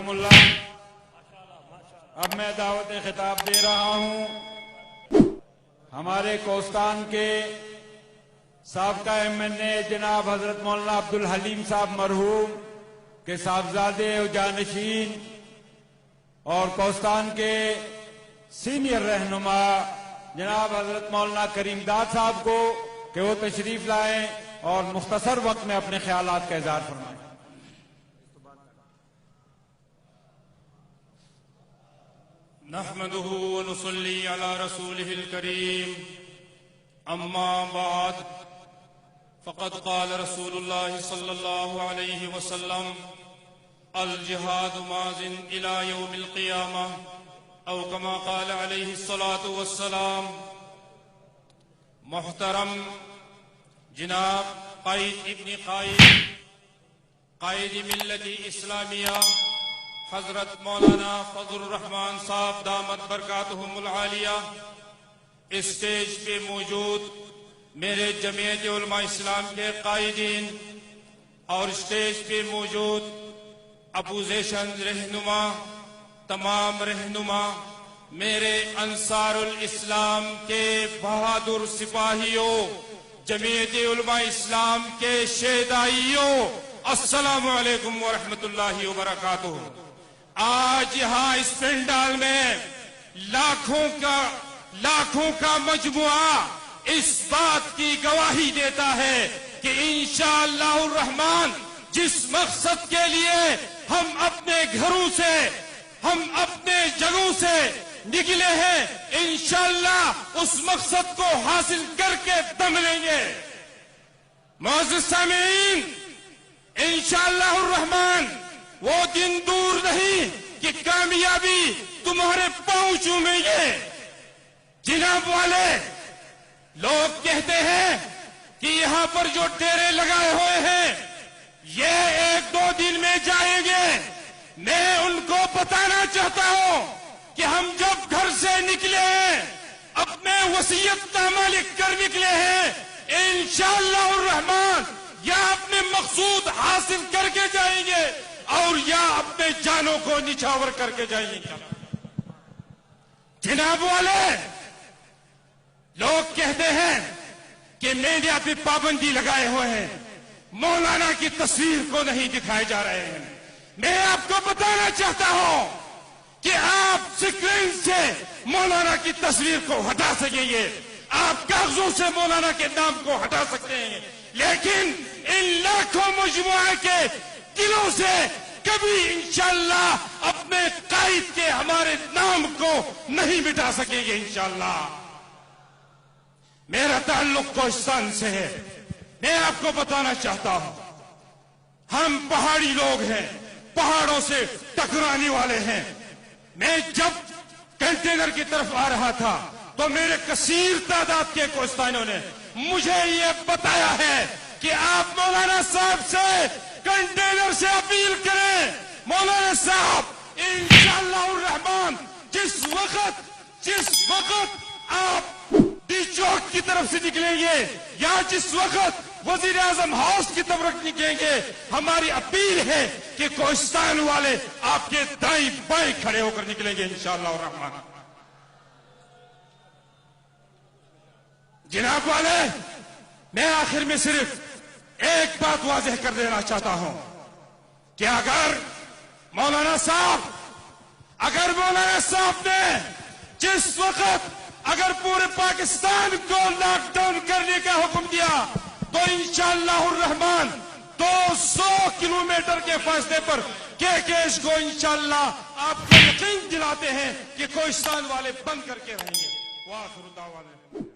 حفظکم اللہ۔ اب میں دعوت خطاب دے رہا ہوں ہمارے کوستان کے سابقہ MNA جناب حضرت مولانا عبدالحلیم صاحب مرحوم کے صاحبزادے و جانشین اور کوستان کے سینئر رہنما جناب حضرت مولانا کریم صاحب کو کہ وہ تشریف لائیں اور مختصر وقت میں اپنے خیالات کا اظہار فرمائیں۔ نحمده ونصلي على رسوله الكريم اما بعد فقد قال رسول الله صلى الله عليه وسلم الجهاد ماض الى يوم القيامه او كما قال عليه الصلاه والسلام۔ محترم جناب قائد ابن قائد ملت اسلامیہ حضرت مولانا فضل الرحمان صاحب دامت برکاتہم العالیہ، اسٹیج پہ موجود میرے جمعیت علماء اسلام کے قائدین اور اسٹیج پہ موجود اپوزیشن رہنما، تمام رہنما، میرے انصار الاسلام کے بہادر سپاہیوں، جمعیت علماء اسلام کے شہدائیوں، السلام علیکم ورحمۃ اللہ وبرکاتہ۔ آج یہاں اس پنڈال میں لاکھوں کا مجموعہ اس بات کی گواہی دیتا ہے کہ انشاءاللہ الرحمن جس مقصد کے لیے ہم اپنے گھروں سے، ہم اپنے جگہوں سے نکلے ہیں، انشاءاللہ اس مقصد کو حاصل کر کے دم لیں گے۔ معزز سامعین، انشاءاللہ الرحمن وہ دن دور نہیں کہ کامیابی تمہارے پاؤں چومیں گے۔ جناب والے لوگ کہتے ہیں کہ یہاں پر جو ڈیرے لگائے ہوئے ہیں یہ 1-2 دن میں جائیں گے۔ میں ان کو بتانا چاہتا ہوں کہ ہم جب گھر سے نکلے ہیں، اپنے وصیت نامہ لکھ کر نکلے ہیں، انشاءاللہ الرحمن یا اپنے مقصود حاصل کر کے جائیں گے اور یا اپنے جانوں کو نچھاور کر کے جائیں گے۔ جناب والے لوگ کہتے ہیں کہ میڈیا پہ پابندی لگائے ہوئے ہیں، مولانا کی تصویر کو نہیں دکھائے جا رہے ہیں۔ میں آپ کو بتانا چاہتا ہوں کہ آپ سکرین سے مولانا کی تصویر کو ہٹا سکیں گے، آپ کاغذوں سے مولانا کے نام کو ہٹا سکتے ہیں، لیکن ان لاکھوں مجموعہ کے دلوں سے کبھی انشاءاللہ اپنے قائد کے ہمارے نام کو نہیں مٹا سکیں گے انشاءاللہ۔ میرا تعلق کوہستان سے ہے، میں آپ کو بتانا چاہتا ہوں ہم پہاڑی لوگ ہیں، پہاڑوں سے ٹکرانے والے ہیں۔ میں جب کنٹینر کی طرف آ رہا تھا تو میرے کثیر تعداد کے کوہستانیوں نے مجھے یہ بتایا ہے کہ آپ مولانا صاحب سے کنٹینر سے اپیل کریں۔ مولانا صاحب انشاءاللہ الرحمن جس وقت آپ ڈی چوک کی طرف سے نکلیں گے یا جس وقت وزیر اعظم ہاؤس کی طرف نکلیں گے، ہماری اپیل ہے کہ کوہستان والے آپ کے دائیں بائیں کھڑے ہو کر نکلیں گے انشاءاللہ الرحمن۔ جناب والے میں آخر میں صرف ایک بات واضح کر دینا چاہتا ہوں کہ اگر مولانا صاحب نے جس وقت اگر پورے پاکستان کو لاک ڈاؤن کرنے کا حکم دیا تو انشاءاللہ الرحمن 200 کلومیٹر کے فاصلے پر کیش کو انشاءاللہ آپ کو یقین دلاتے ہیں کہ کوہستان والے بند کر کے رہیں گے۔ وآخر دعوانا